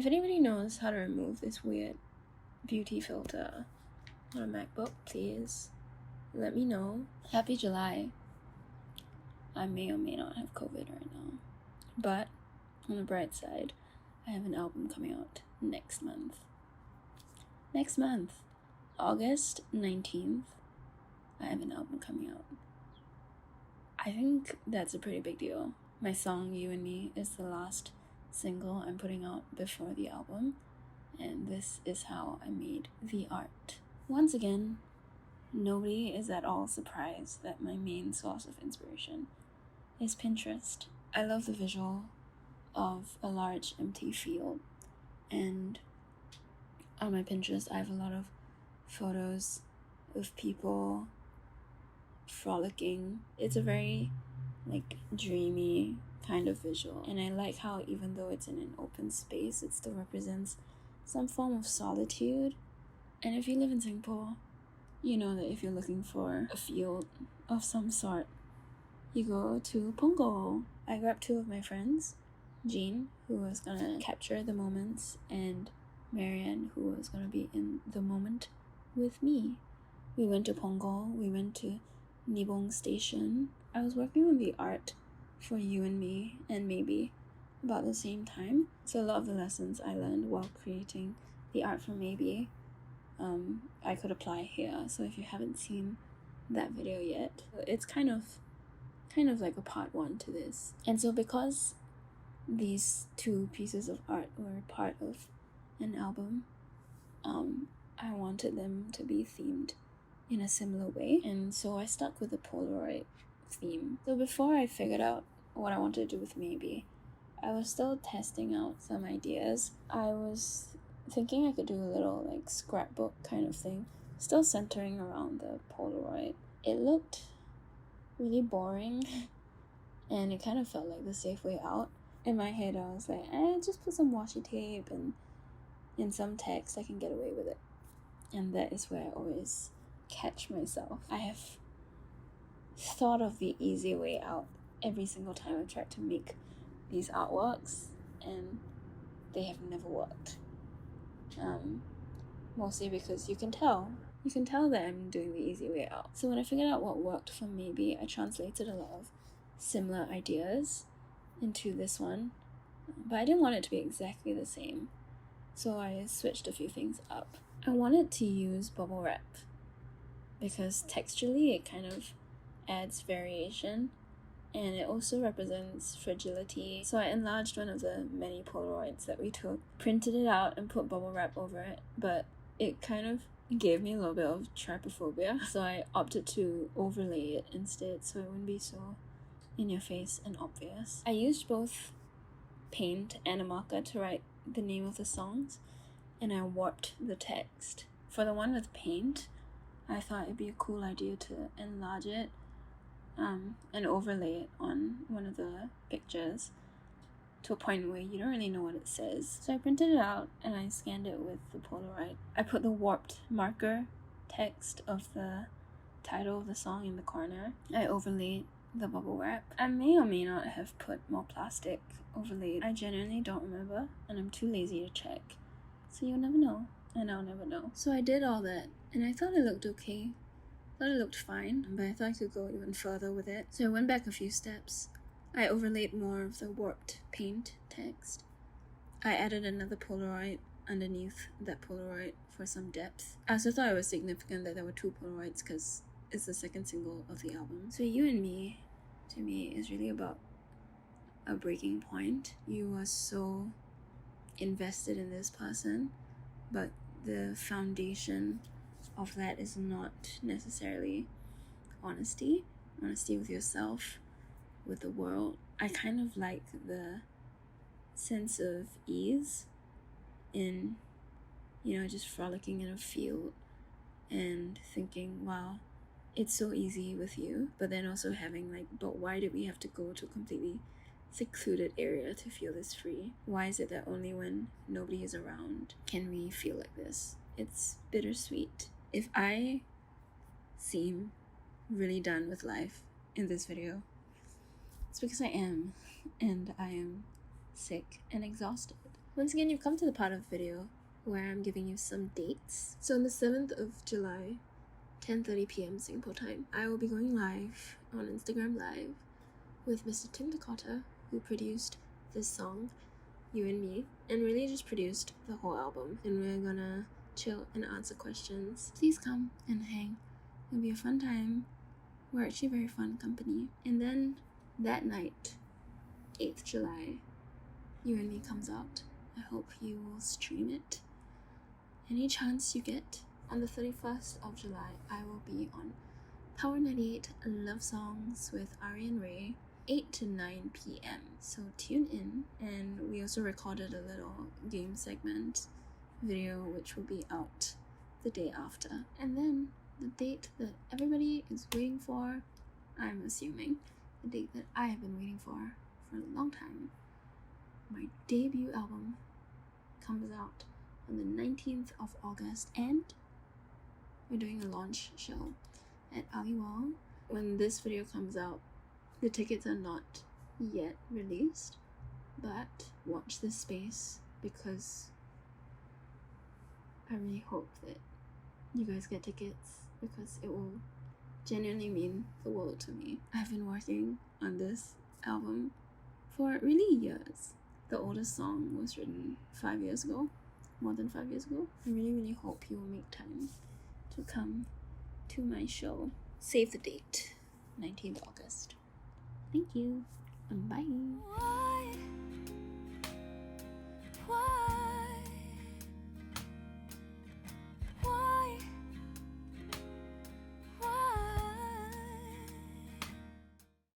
If anybody knows how to remove this weird beauty filter on a MacBook, please let me know. Happy July. I may or may not have COVID right now, but on the bright side, I have an album coming out next month, August 19th. I have an album coming out. I think that's a pretty big deal. My song You and Me is the last single I'm putting out before the album, and this is how I made the art. Once again, nobody is at all surprised that my main source of inspiration is Pinterest. I love the visual of a large empty field, and on my Pinterest I have a lot of photos of people frolicking. It's a very dreamy kind of visual, and I like how even though it's in an open space, it still represents some form of solitude. And if you live in Singapore, you know that if you're looking for a field of some sort, you go to Punggol. I grabbed two of my friends, Jean, who was gonna capture the moments, and Marianne, who was gonna be in the moment with me. We went to Punggol, we went to Nibong Station. I was working on the art for You and Me, and maybe about the same time. So a lot of the lessons I learned while creating the art for Maybe, I could apply here. So if you haven't seen that video yet, it's kind of like a part one to this. And so because these two pieces of art were part of an album, I wanted them to be themed in a similar way, and so I stuck with the Polaroid theme. So before I figured out what I wanted to do with Maybe, I was still testing out some ideas. I was thinking I could do a little scrapbook kind of thing, still centering around the Polaroid. It looked really boring and it kind of felt like the safe way out. In my head I was like, just put some washi tape and some text, I can get away with it. And that is where I always catch myself. I have thought of the easy way out every single time I've tried to make these artworks, and they have never worked. Mostly because you can tell that I'm doing the easy way out. So when I figured out what worked for Maybe, I translated a lot of similar ideas into this one, but I didn't want it to be exactly the same, so I switched a few things up. I wanted to use bubble wrap because texturally it kind of adds variation, and it also represents fragility. So I enlarged one of the many Polaroids that we took, printed it out and put bubble wrap over it, but it kind of gave me a little bit of trypophobia, so I opted to overlay it instead so it wouldn't be so in your face and obvious. I used both paint and a marker to write the name of the songs, and I warped the text. For the one with paint, I thought it'd be a cool idea to enlarge it and overlay it on one of the pictures to a point where you don't really know what it says. So I printed it out and I scanned it with the Polaroid. I put the warped marker text of the title of the song in the corner. I overlaid the bubble wrap. I may or may not have put more plastic overlaid. I genuinely don't remember, and I'm too lazy to check. So you'll never know, and I'll never know. So I did all that, and I thought it looked okay. I thought it looked fine, but I thought I could go even further with it. So I went back a few steps. I overlaid more of the warped paint text. I added another Polaroid underneath that Polaroid for some depth. I also thought it was significant that there were two Polaroids because it's the second single of the album. So You and Me, to me, is really about a breaking point. You are so invested in this person, but the foundation of that is not necessarily honesty with yourself, with the world. I kind of like the sense of ease in, just frolicking in a field and thinking, wow, it's so easy with you, but then also having but why did we have to go to a completely secluded area to feel this free? Why is it that only when nobody is around can we feel like this? It's bittersweet. If I seem really done with life in this video, it's because I am, and I am sick and exhausted. Once again, you've come to the part of the video where I'm giving you some dates. So on the 7th of July, 10:30 p.m. Singapore time, I will be going live on Instagram Live with Mr. Tim Dakota, who produced this song, You and Me, and really just produced the whole album. And we're gonna chill and answer questions. Please come and hang. It'll be a fun time. We're actually very fun company. And then that night, 8th July, You and Me comes out. I hope you will stream it. Any chance you get. On the 31st of July, I will be on Power 98 Love Songs with Ari and Ray, 8 to 9 p.m. So tune in. And we also recorded a little game segment video which will be out the day after. And then the date that everybody is waiting for, I'm assuming, the date that I have been waiting for a long time. My debut album comes out on the 19th of August, and we're doing a launch show at Aliwal. When this video comes out, the tickets are not yet released, but watch this space because I really hope that you guys get tickets, because it will genuinely mean the world to me. I've been working on this album for really years. The oldest song was written 5 years ago, more than 5 years ago. I really hope you will make time to come to my show. Save the date, 19th August. Thank you, and bye.